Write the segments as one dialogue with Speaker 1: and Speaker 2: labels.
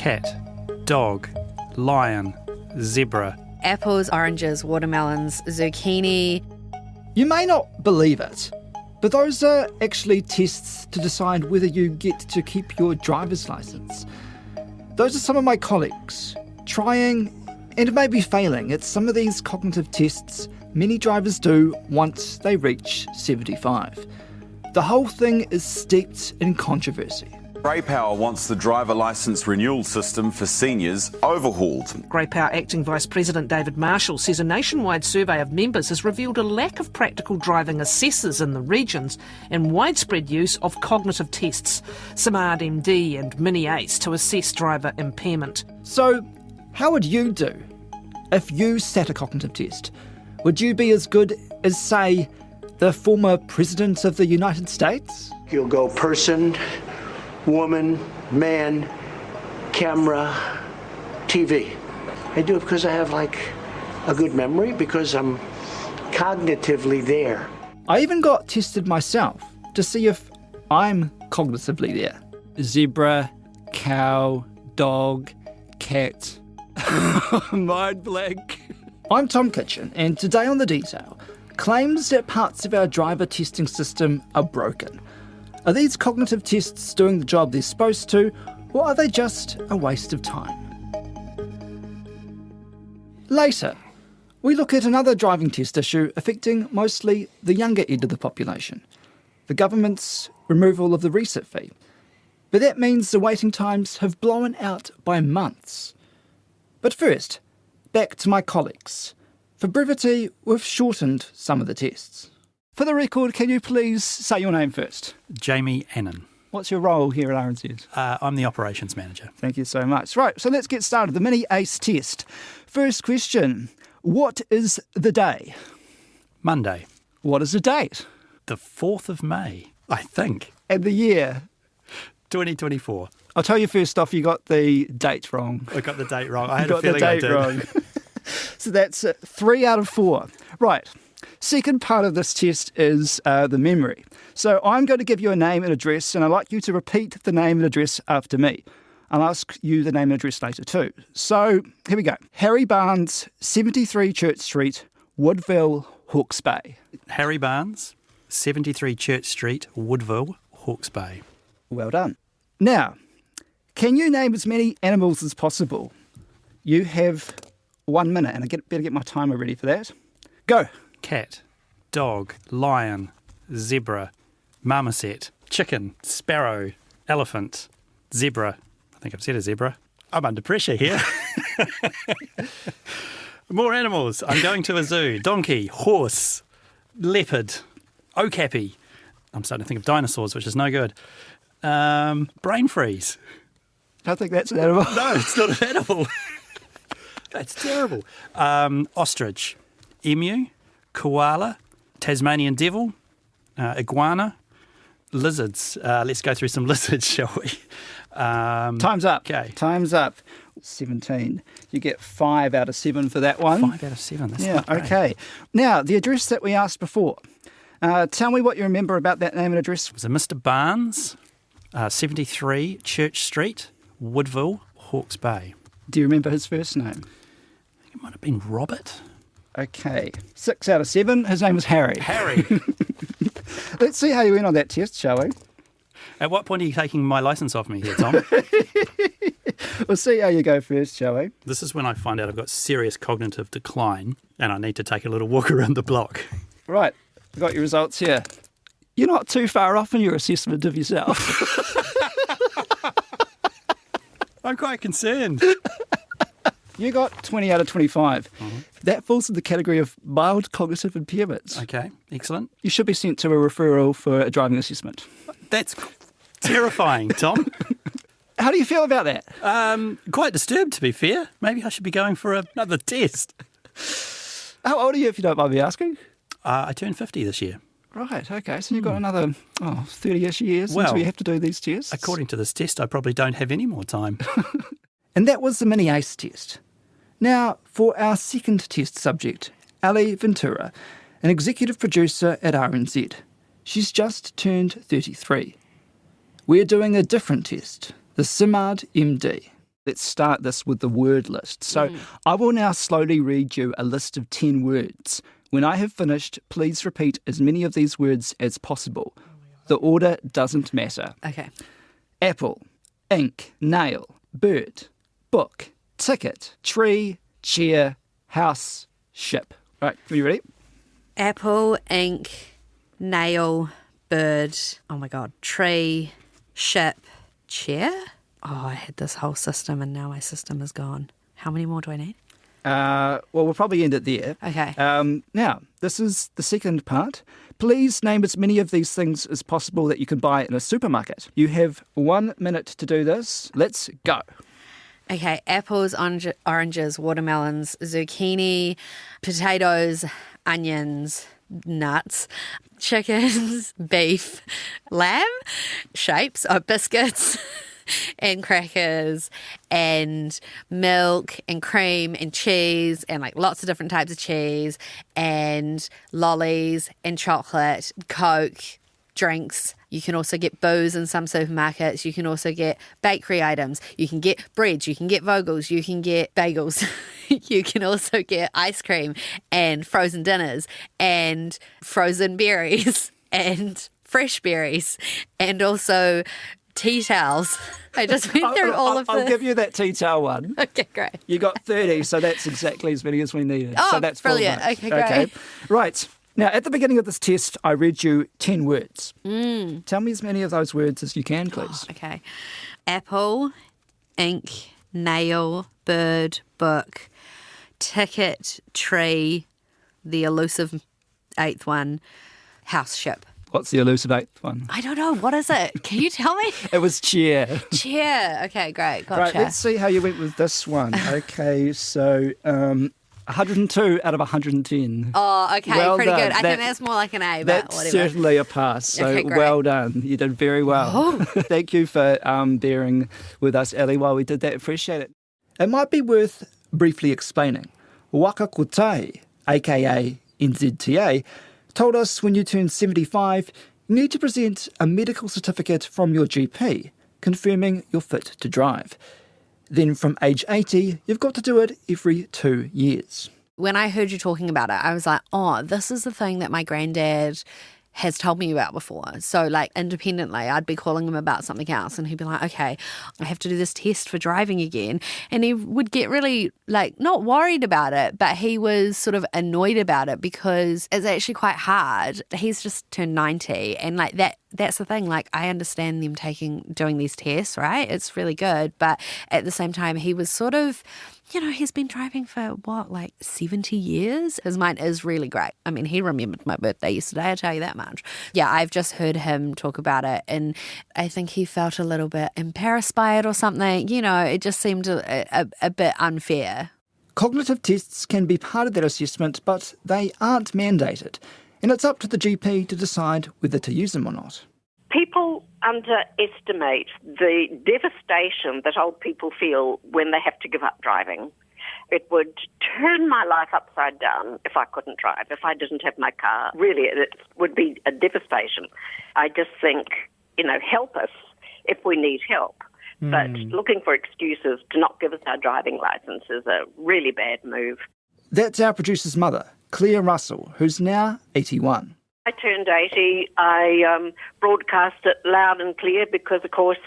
Speaker 1: cat, dog, lion, zebra.
Speaker 2: Apples, oranges, watermelons, zucchini.
Speaker 3: You may not believe it, but those are actually tests to decide whether you get to keep your driver's licence. Those are some of my colleagues trying and maybe failing at some of these cognitive tests many drivers do once they reach 75. The whole thing is steeped in controversy.
Speaker 4: Grey Power wants the driver licence renewal system for seniors overhauled.
Speaker 5: Grey Power Acting Vice President David Marshall says a nationwide survey of members has revealed a lack of practical driving assessors in the regions and widespread use of cognitive tests, Simard-md and Mini-ACE, to assess driver impairment.
Speaker 3: So, how would you do if you sat a cognitive test? Would you be as good as, say, the former President of the United States?
Speaker 6: You'll go person, woman, man, camera, TV. I do it because I have a good memory, because I'm cognitively there.
Speaker 3: I even got tested myself to see if I'm cognitively there. Zebra, cow, dog, cat. Mind blank. I'm Tom Kitchen, and today on The Detail, claims that parts of our driver testing system are broken. Are these cognitive tests doing the job they're supposed to, or are they just a waste of time? Later, we look at another driving test issue affecting mostly the younger end of the population, the government's removal of the resit fee. But that means the waiting times have blown out by months. But first, back to my colleagues. For brevity, we've shortened some of the tests. For the record, can you please say your name first?
Speaker 1: Jamie Annan.
Speaker 3: What's your role here at RNZ?
Speaker 1: I'm the operations manager.
Speaker 3: Thank you so much. Right, so let's get started. The Mini-ACE test. First question, what is the day?
Speaker 1: Monday.
Speaker 3: What is the date?
Speaker 1: The 4th of May, I think.
Speaker 3: And the year?
Speaker 1: 2024.
Speaker 3: I'll tell you first off, you got the date wrong.
Speaker 1: I got the date wrong. I had a feeling I did.
Speaker 3: You got the date wrong. So that's 3 out of 4. Right. Second part of this test is the memory. So I'm going to give you a name and address, and I'd like you to repeat the name and address after me. I'll ask you the name and address later too. So here we go. Harry Barnes, 73 Church Street, Woodville, Hawke's Bay.
Speaker 1: Harry Barnes, 73 Church Street, Woodville, Hawke's Bay.
Speaker 3: Well done. Now, can you name as many animals as possible? You have 1 minute, and I better get my timer ready for that. Go.
Speaker 1: Cat, dog, lion, zebra, marmoset, chicken, sparrow, elephant, zebra. I think I've said a zebra. I'm under pressure here. More animals. I'm going to a zoo. Donkey, horse, leopard, okapi. I'm starting to think of dinosaurs, which is no good. Brain freeze.
Speaker 3: I think that's an animal.
Speaker 1: No, it's not an animal. That's terrible. Ostrich, emu, koala, Tasmanian devil, iguana, lizards. Let's go through some lizards, shall we?
Speaker 3: Time's up.
Speaker 1: Okay.
Speaker 3: Time's up. 17. You get 5 out of 7 for that one.
Speaker 1: 5 out of 7. That's
Speaker 3: yeah,
Speaker 1: not great.
Speaker 3: okay. Now, the address that we asked before. Tell me what you remember about that name and address.
Speaker 1: It was a Mr. Barnes, 73 Church Street, Woodville, Hawke's Bay.
Speaker 3: Do you remember his first name?
Speaker 1: I think it might have been Robert.
Speaker 3: Okay. 6 out of 7. His name was Harry.
Speaker 1: Harry.
Speaker 3: Let's see how you went on that test, shall we?
Speaker 1: At what point are you taking my licence off me here, Tom?
Speaker 3: We'll see how you go first, shall we?
Speaker 1: This is when I find out I've got serious cognitive decline and I need to take a little walk around the block.
Speaker 3: Right. I've got your results here. You're not too far off in your assessment of yourself.
Speaker 1: I'm quite concerned.
Speaker 3: You got 20 out of 25. Mm-hmm. That falls in the category of mild cognitive impairments.
Speaker 1: Okay, excellent.
Speaker 3: You should be sent to a referral for a driving assessment. That's
Speaker 1: terrifying, Tom.
Speaker 3: How do you feel about that?
Speaker 1: Quite disturbed, to be fair. Maybe I should be going for another test.
Speaker 3: How old are you, if you don't mind me asking?
Speaker 1: I turned 50 this year.
Speaker 3: Right, okay. So you've got another 30-ish years until you have to do these tests?
Speaker 1: According to this test, I probably don't have any more time.
Speaker 3: And that was the Mini-ACE test. Now, for our second test subject, Ali Ventura, an executive producer at RNZ. She's just turned 33. We're doing a different test, the Simard-md. Let's start this with the word list. So I will now slowly read you a list of 10 words. When I have finished, please repeat as many of these words as possible. The order doesn't matter.
Speaker 2: Okay.
Speaker 3: Apple, ink, nail, bird, book, ticket, tree, chair, house, ship. Right, are you ready?
Speaker 2: Apple, ink, nail, bird, oh my God, tree, ship, chair? Oh, I had this whole system and now my system is gone. How many more do I need?
Speaker 3: Well, we'll probably end it there.
Speaker 2: Okay.
Speaker 3: Now, this is the second part. Please name as many of these things as possible that you can buy in a supermarket. You have 1 minute to do this. Let's go.
Speaker 2: Okay, apples, oranges, watermelons, zucchini, potatoes, onions, nuts, chickens, beef, lamb, shapes of biscuits and crackers and milk and cream and cheese and like lots of different types of cheese and lollies and chocolate, Coke, drinks. You can also get booze in some supermarkets. You can also get bakery items. You can get breads. You can get Vogels. You can get bagels. You can also get ice cream and frozen dinners and frozen berries and fresh berries and also tea towels. I just went through all of this.
Speaker 3: I'll give you that tea towel one.
Speaker 2: Okay, great.
Speaker 3: You got 30, so that's exactly as many as we needed.
Speaker 2: Oh,
Speaker 3: so that's
Speaker 2: brilliant.
Speaker 3: full marks.
Speaker 2: Okay, great.
Speaker 3: Right. Now, at the beginning of this test, I read you 10 words. Tell me as many of those words as you can, please.
Speaker 2: Oh, okay. Apple, ink, nail, bird, book, ticket, tree, the elusive 8th one, house, ship.
Speaker 3: What's the elusive 8th one?
Speaker 2: I don't know. What is it? Can you tell me?
Speaker 3: It was chair.
Speaker 2: Chair. Okay, great. Gotcha.
Speaker 3: Right, let's see how you went with this one. Okay, so 102 out of 110.
Speaker 2: Oh, okay.
Speaker 3: Well
Speaker 2: Pretty
Speaker 3: done.
Speaker 2: good. I think that's more like an A, but
Speaker 3: That's
Speaker 2: whatever.
Speaker 3: certainly a pass. So
Speaker 2: Okay, great.
Speaker 3: well done. You did very well.
Speaker 2: Oh.
Speaker 3: Thank you for bearing with us, Ellie, while we did that. Appreciate it. It might be worth briefly explaining. Waka Kotai, a.k.a. NZTA, told us when you turn 75, you need to present a medical certificate from your GP, confirming you're fit to drive. Then from age 80, you've got to do it every 2 years.
Speaker 2: When I heard you talking about it, I was like, oh, this is the thing that my granddad has told me about before. So like independently, I'd be calling him about something else and he'd be like, okay, I have to do this test for driving again. And he would get really like not worried about it, but he was sort of annoyed about it because it's actually quite hard. He's just turned 90 and like that's the thing. Like I understand them doing these tests, right? It's really good. But at the same time, he was sort of, he's been driving for what, like 70 years? His mind is really great. I mean, he remembered my birthday yesterday, I'll tell you that much. Yeah, I've just heard him talk about it and I think he felt a little bit embarrassed by it or something. It just seemed a bit unfair.
Speaker 3: Cognitive tests can be part of that assessment, but they aren't mandated. And it's up to the GP to decide whether to use them or not.
Speaker 7: People underestimate the devastation that old people feel when they have to give up driving. It would turn my life upside down if I couldn't drive, if I didn't have my car. Really, it would be a devastation. I just think, help us if we need help. But looking for excuses to not give us our driving licence is a really bad move.
Speaker 3: That's our producer's mother, Claire Russell, who's now 81.
Speaker 7: I turned 80. I broadcast it loud and clear because, of course,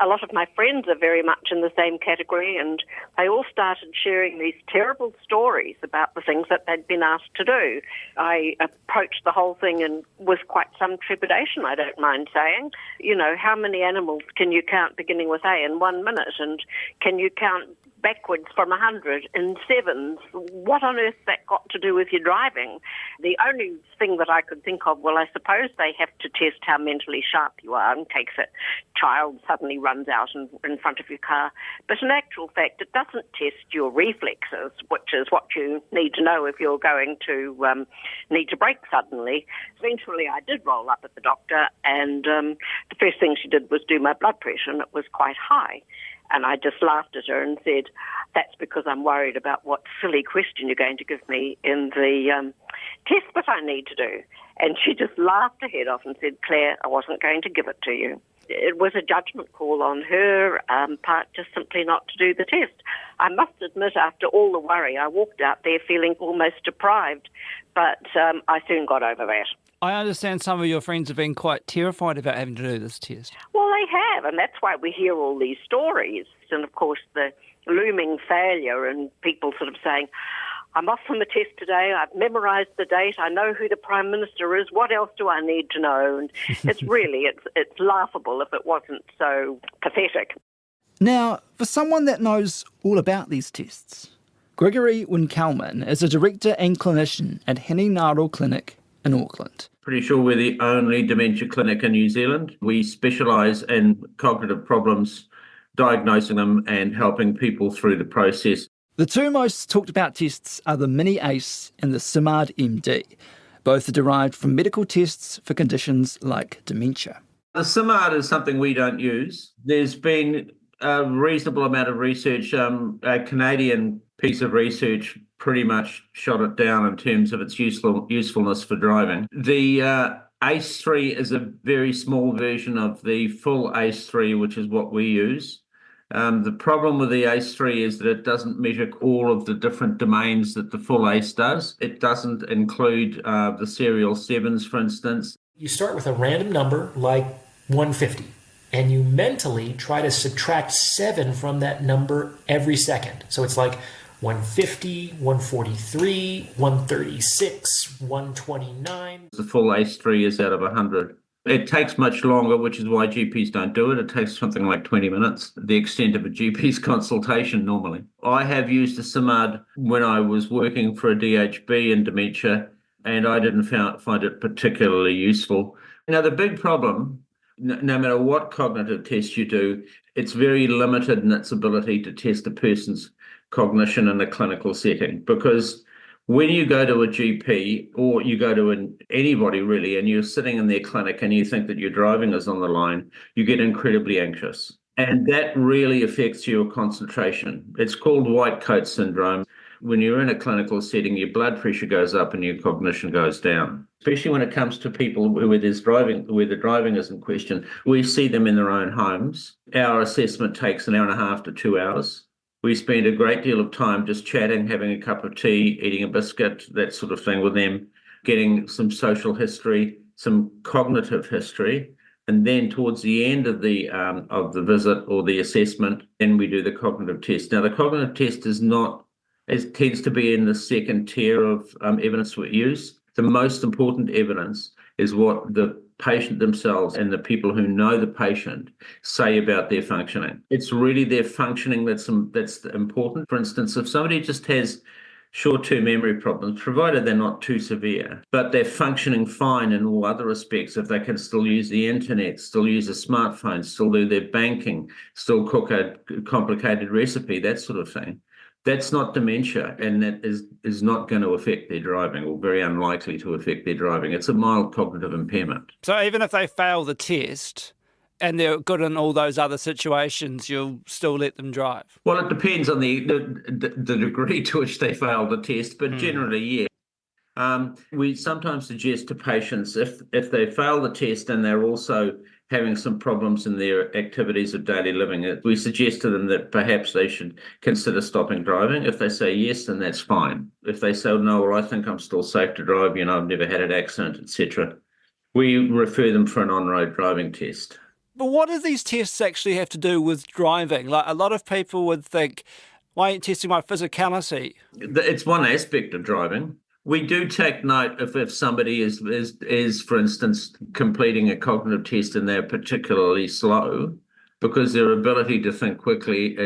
Speaker 7: a lot of my friends are very much in the same category, and they all started sharing these terrible stories about the things that they'd been asked to do. I approached the whole thing and with quite some trepidation, I don't mind saying. How many animals can you count beginning with A in 1 minute, and can you count backwards from 100 in sevens? What on earth that got to do with your driving? The only thing that I could think of, well, I suppose they have to test how mentally sharp you are in case a child suddenly runs out in front of your car. But in actual fact, it doesn't test your reflexes, which is what you need to know if you're going to need to brake suddenly. Eventually, I did roll up at the doctor, and the first thing she did was do my blood pressure, and it was quite high. And I just laughed at her and said, that's because I'm worried about what silly question you're going to give me in the test that I need to do. And she just laughed her head off and said, Claire, I wasn't going to give it to you. it was a judgment call on her part just simply not to do the test. I must admit, after all the worry, I walked out there feeling almost deprived, but I soon got over that.
Speaker 3: I understand some of your friends have been quite terrified about having to do this test.
Speaker 7: Well, they have, and that's why we hear all these stories. And, of course, the looming failure and people sort of saying, I'm off from the test today, I've memorised the date, I know who the Prime Minister is, what else do I need to know? And it's really, it's laughable if it wasn't so pathetic.
Speaker 3: Now, for someone that knows all about these tests, Gregory Winkelman is a director and clinician at Hinengaro Clinic in Auckland.
Speaker 8: Pretty sure we're the only dementia clinic in New Zealand. We specialise in cognitive problems, diagnosing them and helping people through the process.
Speaker 3: The two most talked about tests are the Mini ACE and the Simard-md. Both are derived from medical tests for conditions like dementia.
Speaker 8: The Simard is something we don't use. There's been a reasonable amount of research. A Canadian piece of research pretty much shot it down in terms of its usefulness for driving. The ACE3 is a very small version of the full ACE3, which is what we use. The problem with the ACE3 is that it doesn't measure all of the different domains that the full ACE does. It doesn't include the serial sevens, for instance.
Speaker 9: You start with a random number like 150, and you mentally try to subtract 7 from that number every second. So it's like 150, 143, 136, 129.
Speaker 8: The full ACE3 is out of 100. It takes much longer, which is why GPs don't do it. It takes something like 20 minutes, the extent of a GP's consultation normally. I have used the Simard when I was working for a DHB in dementia, and I didn't find it particularly useful. Now, the big problem, no matter what cognitive test you do, it's very limited in its ability to test a person's cognition in a clinical setting, because when you go to a GP or you go to anybody really, and you're sitting in their clinic and you think that your driving is on the line, you get incredibly anxious. And that really affects your concentration. It's called white coat syndrome. When you're in a clinical setting, your blood pressure goes up and your cognition goes down. Especially when it comes to people where the driving is in question. We see them in their own homes. Our assessment takes an hour and a half to 2 hours. We spend a great deal of time just chatting, having a cup of tea, eating a biscuit, that sort of thing with them, getting some social history, some cognitive history. And then towards the end of the visit or the assessment, then we do the cognitive test. Now, the cognitive test tends to be in the second tier of evidence we use. The most important evidence is what the patient themselves and the people who know the patient say about their functioning. It's really their functioning that's important. For instance, if somebody just has short-term memory problems, provided they're not too severe, but they're functioning fine in all other respects, if they can still use the internet, still use a smartphone, still do their banking, still cook a complicated recipe, that sort of thing, that's not dementia, and that is not going to affect their driving, or very unlikely to affect their driving. It's a mild cognitive impairment.
Speaker 3: So even if they fail the test and they're good in all those other situations, you'll still let them drive?
Speaker 8: Well, it depends on the degree to which they fail the test, but generally, yeah. We sometimes suggest to patients, if they fail the test and they're also having some problems in their activities of daily living, we suggest to them that perhaps they should consider stopping driving. If they say yes, then that's fine. If they say, no, well, I think I'm still safe to drive, I've never had an accident, etc., we refer them for an on-road driving test.
Speaker 3: But what do these tests actually have to do with driving? Like, a lot of people would think, why aren't you testing my physicality?
Speaker 8: It's one aspect of driving. We do take note if somebody is, for instance, completing a cognitive test and they're particularly slow, because their ability to think quickly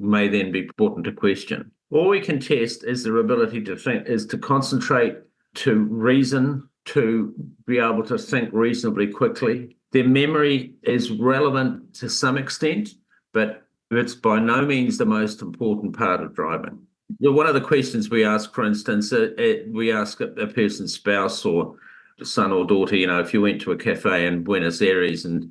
Speaker 8: may then be put into question. All we can test is their ability to think, is to concentrate, to reason, to be able to think reasonably quickly. Their memory is relevant to some extent, but it's by no means the most important part of driving. One of the questions we ask, for instance, we ask a person's spouse or son or daughter, if you went to a cafe in Buenos Aires and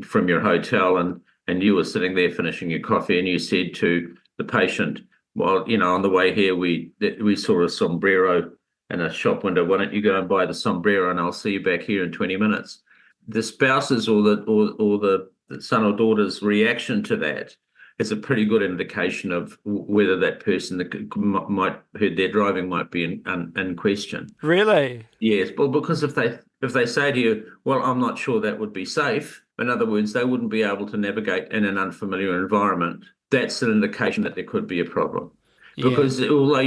Speaker 8: from your hotel and you were sitting there finishing your coffee and you said to the patient, well, on the way here, we saw a sombrero in a shop window. Why don't you go and buy the sombrero and I'll see you back here in 20 minutes? the spouse's or the son or daughter's reaction to that is a pretty good indication of whether that person who they're driving might be in question.
Speaker 3: Really?
Speaker 8: Yes, well, because if they say to you, well, I'm not sure that would be safe, in other words, they wouldn't be able to navigate in an unfamiliar environment, that's an indication that there could be a problem.
Speaker 3: Yeah.
Speaker 8: Because although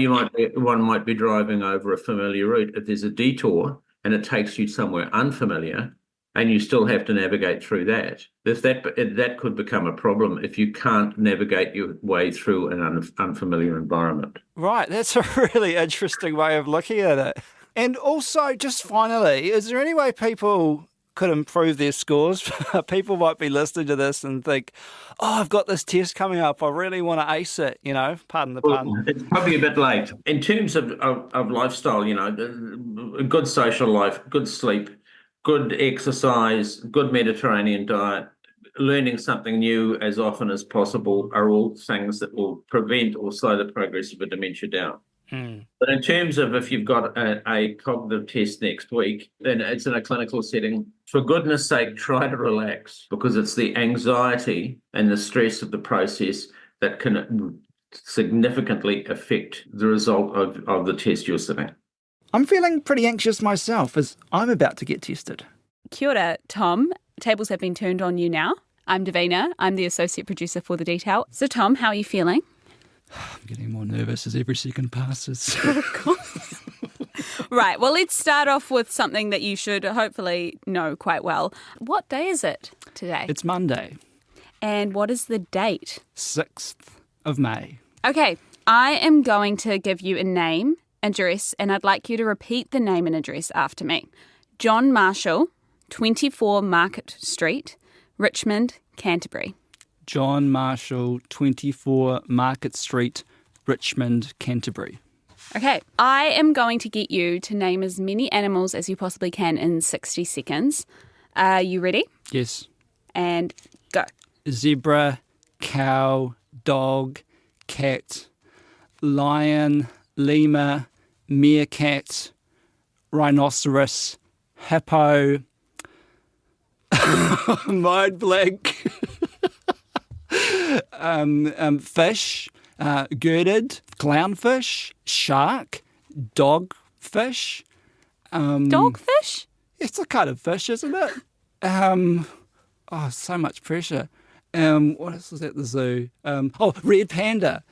Speaker 8: one might be driving over a familiar route, if there's a detour and it takes you somewhere unfamiliar, and you still have to navigate through that, that could become a problem if you can't navigate your way through an unfamiliar environment.
Speaker 3: Right, that's a really interesting way of looking at it. And also, just finally, is there any way people could improve their scores? People might be listening to this and think, oh, I've got this test coming up, I really want to ace it, pardon the pun.
Speaker 8: Well, it's probably a bit late. In terms of lifestyle, a good social life, good sleep, good exercise, good Mediterranean diet, learning something new as often as possible are all things that will prevent or slow the progress of a dementia down. But in terms of if you've got a cognitive test next week, then it's in a clinical setting. For goodness sake, try to relax, because it's the anxiety and the stress of the process that can significantly affect the result of the test you're sitting.
Speaker 3: I'm feeling pretty anxious myself as I'm about to get tested.
Speaker 10: Kia ora, Tom. Tables have been turned on you now. I'm Davina. I'm the associate producer for The Detail. So, Tom, how are you feeling?
Speaker 3: I'm getting more nervous as every second passes.
Speaker 10: Right, well, let's start off with something that you should hopefully know quite well. What day is it today?
Speaker 3: It's Monday.
Speaker 10: And what is the date?
Speaker 3: 6th of May.
Speaker 10: Okay, I am going to give you a name, address, and I'd like you to repeat the name and address after me. John Marshall, 24 Market Street, Richmond, Canterbury.
Speaker 3: John Marshall, 24 Market Street, Richmond, Canterbury.
Speaker 10: Okay, I am going to get you to name as many animals as you possibly can in 60 seconds. Are you ready?
Speaker 3: Yes.
Speaker 10: And go.
Speaker 3: Zebra, cow, dog, cat, lion, lemur, meerkat, rhinoceros, hippo, mind blank, fish, girded, clownfish, shark, dogfish.
Speaker 10: Dogfish?
Speaker 3: It's a kind of fish, isn't it? So much pressure. What else was at the zoo? Red panda,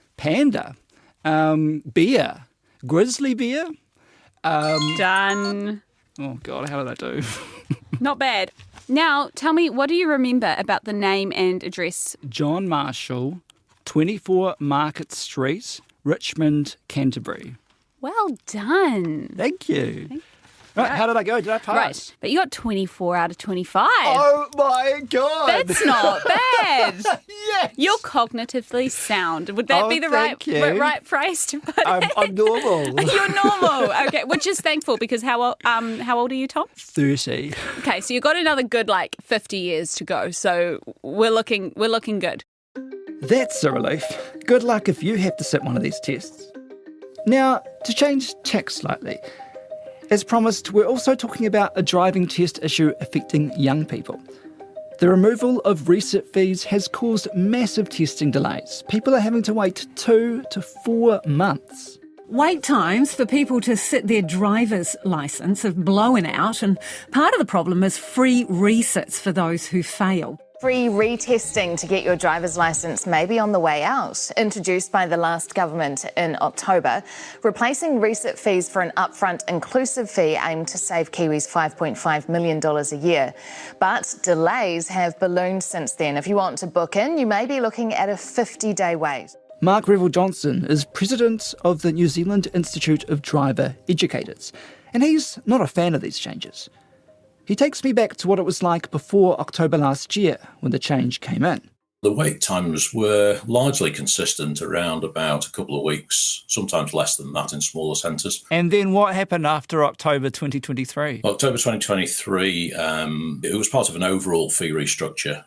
Speaker 3: bear, grizzly bear.
Speaker 10: Done.
Speaker 3: Oh, God, how did I do?
Speaker 10: Not bad. Now, tell me, what do you remember about the name and address?
Speaker 3: John Marshall, 24 Market Street, Richmond, Canterbury.
Speaker 10: Well done.
Speaker 3: Thank you. Right, how did I go? Did I pass?
Speaker 10: Right, but you got 24 out of 25.
Speaker 3: Oh, my God.
Speaker 10: That's not bad.
Speaker 3: Yes.
Speaker 10: You're cognitively sound. Would that be the right phrase to put it?
Speaker 3: I'm normal.
Speaker 10: You're normal. Okay, which is thankful because how old are you, Tom?
Speaker 3: 30.
Speaker 10: Okay, so you've got another good 50 years to go. So we're looking good.
Speaker 3: That's a relief. Good luck if you have to sit one of these tests. Now, to change tack slightly, as promised, we're also talking about a driving test issue affecting young people. The removal of reset fees has caused massive testing delays. People are having to wait 2 to 4 months.
Speaker 11: Wait times for people to sit their driver's licence have blown out, and part of the problem is free resets for those who fail.
Speaker 12: Free retesting to get your driver's licence may be on the way out, introduced by the last government in October, replacing reset fees for an upfront inclusive fee aimed to save Kiwis $5.5 million a year. But delays have ballooned since then. If you want to book in, you may be looking at a 50-day wait.
Speaker 3: Mark Revel-Johnson is president of the New Zealand Institute of Driver Educators, and he's not a fan of these changes. He takes me back to what it was like before October last year, when the change came in.
Speaker 13: The wait times were largely consistent around about a couple of weeks, sometimes less than that in smaller centres.
Speaker 3: And then what happened after October 2023?
Speaker 13: October 2023, it was part of an overall fee restructure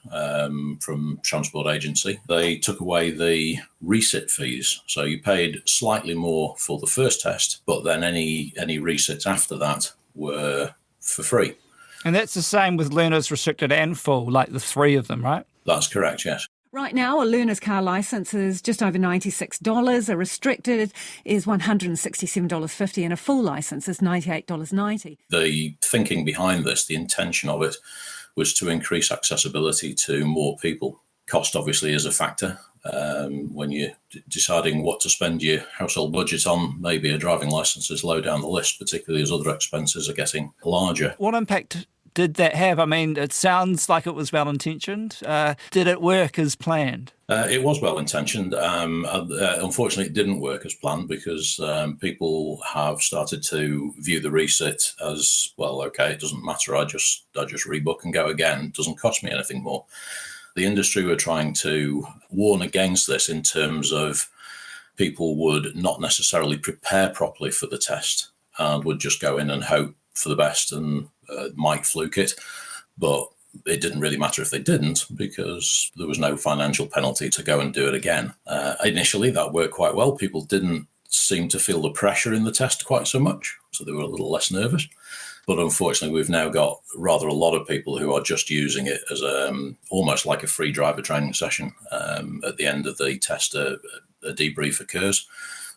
Speaker 13: from Transport Agency. They took away the reset fees, so you paid slightly more for the first test, but then any resets after that were for free.
Speaker 3: And that's the same with learners restricted and full, like the three of them, right?
Speaker 13: That's correct, yes.
Speaker 11: Right now, a learner's car licence is just over $96. A restricted is $167.50 and a full licence is $98.90.
Speaker 13: The thinking behind this, the intention of it, was to increase accessibility to more people. Cost obviously is a factor. When you're deciding what to spend your household budget on, maybe a driving licence is low down the list, particularly as other expenses are getting larger.
Speaker 3: What impact did that have? I mean, it sounds like it was well-intentioned. Did it work as planned?
Speaker 13: It was well-intentioned. Unfortunately, it didn't work as planned because people have started to view the resit as, well, okay, it doesn't matter. I just rebook and go again. It doesn't cost me anything more. The industry were trying to warn against this in terms of people would not necessarily prepare properly for the test and would just go in and hope for the best and might fluke it. But it didn't really matter if they didn't because there was no financial penalty to go and do it again. Initially, that worked quite well. People didn't seem to feel the pressure in the test quite so much, so they were a little less nervous. But unfortunately, we've now got rather a lot of people who are just using it as almost like a free driver training session. At the end of the test, a debrief occurs.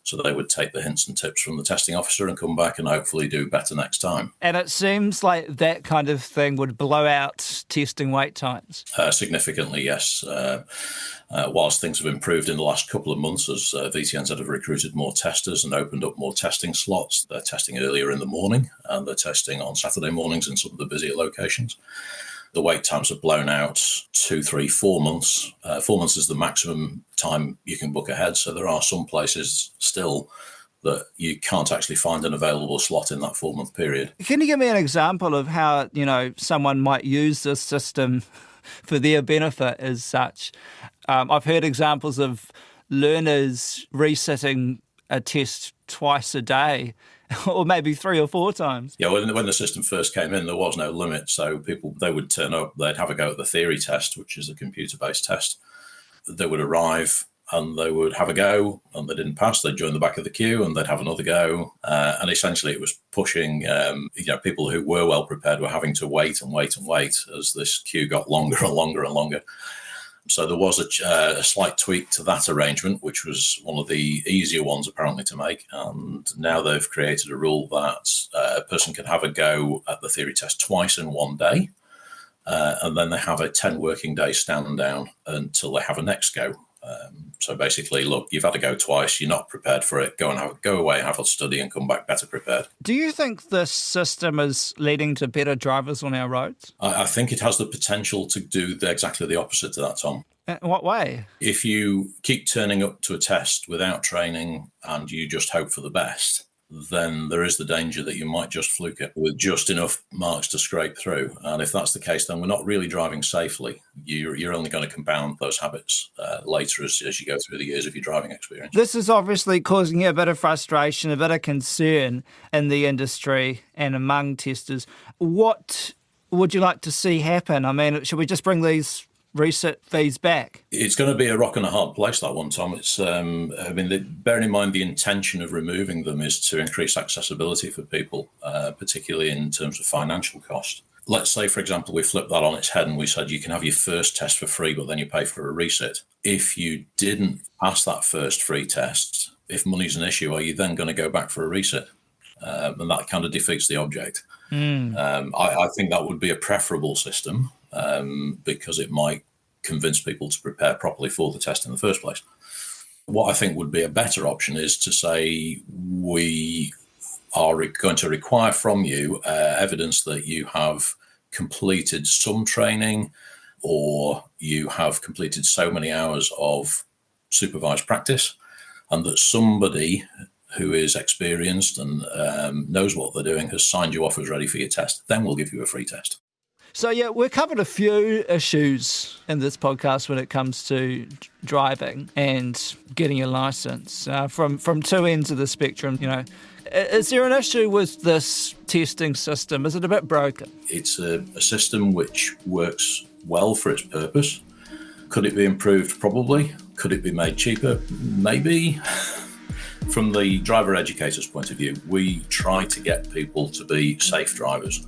Speaker 13: So they would take the hints and tips from the testing officer and come back and hopefully do better next time.
Speaker 3: And it seems like that kind of thing would blow out testing wait times.
Speaker 13: Significantly, yes. Whilst things have improved in the last couple of months as VTNZ have recruited more testers and opened up more testing slots, they're testing earlier in the morning and they're testing on Saturday mornings in some of the busier locations. The wait times have blown out 2, 3, 4 months. 4 months is the maximum time you can book ahead. So there are some places still that you can't actually find an available slot in that 4-month period.
Speaker 3: Can you give me an example of how, someone might use this system for their benefit as such? I've heard examples of learners resitting a test twice a day, or maybe 3 or 4 times.
Speaker 13: Yeah, when the system first came in, there was no limit. So they would turn up, they'd have a go at the theory test, which is a computer-based test. They would arrive and they would have a go, and they didn't pass. They'd join the back of the queue and they'd have another go. And essentially it was pushing, people who were well prepared were having to wait and wait and wait as this queue got longer and longer and longer. So there was a slight tweak to that arrangement, which was one of the easier ones apparently to make. And now they've created a rule that a person can have a go at the theory test twice in one day. And then they have a 10 working day stand down until they have a next go. So basically, look, you've had to go twice, you're not prepared for it, go away, have a study and come back better prepared.
Speaker 3: Do you think this system is leading to better drivers on our roads?
Speaker 13: I think it has the potential to do exactly the opposite to that, Tom.
Speaker 3: In what way?
Speaker 13: If you keep turning up to a test without training and you just hope for the best, then there is the danger that you might just fluke it with just enough marks to scrape through. And if that's the case, then we're not really driving safely. You're only going to compound those habits later as you go through the years of your driving experience.
Speaker 3: This is obviously causing a bit of frustration, a bit of concern in the industry and among testers. What would you like to see happen? I mean, should we just bring these resit fees back?
Speaker 13: It's going to be a rock and a hard place, that one, Tom. It's bearing in mind the intention of removing them is to increase accessibility for people, particularly in terms of financial cost. Let's say, for example, we flip that on its head and we said you can have your first test for free, but then you pay for a resit. If you didn't pass that first free test, if money's an issue, are you then going to go back for a resit? And that kind of defeats the object. I think that would be a preferable system because it might convince people to prepare properly for the test in the first place. What I think would be a better option is to say we are going to require from you evidence that you have completed some training or you have completed so many hours of supervised practice, and that somebody who is experienced and knows what they're doing has signed you off as ready for your test. Then we'll give you a free test.
Speaker 3: So, yeah, we've covered a few issues in this podcast when it comes to driving and getting a licence from two ends of the spectrum. Is there an issue with this testing system? Is it a bit broken?
Speaker 13: It's a system which works well for its purpose. Could it be improved? Probably. Could it be made cheaper? Maybe. From the driver educator's point of view, we try to get people to be safe drivers.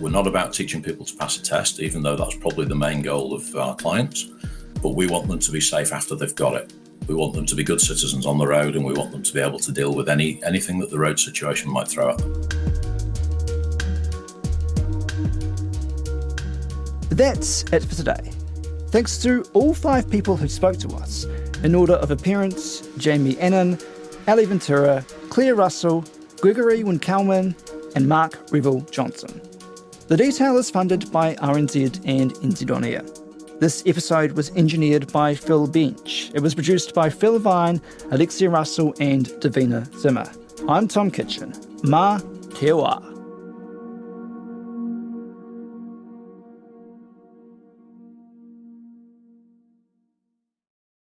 Speaker 13: We're not about teaching people to pass a test, even though that's probably the main goal of our clients, but we want them to be safe after they've got it. We want them to be good citizens on the road, and we want them to be able to deal with anything that the road situation might throw at them.
Speaker 3: That's it for today. Thanks to all 5 people who spoke to us, in order of appearance: Jamie Annan, Ali Ventura, Claire Russell, Gregory Winkelman, and Mark Revel Johnson. The Detail is funded by RNZ and NZ On Air. This episode was engineered by Phil Bench. It was produced by Phil Vine, Alexia Russell and Davina Zimmer. I'm Tom Kitchen. Mā te wā.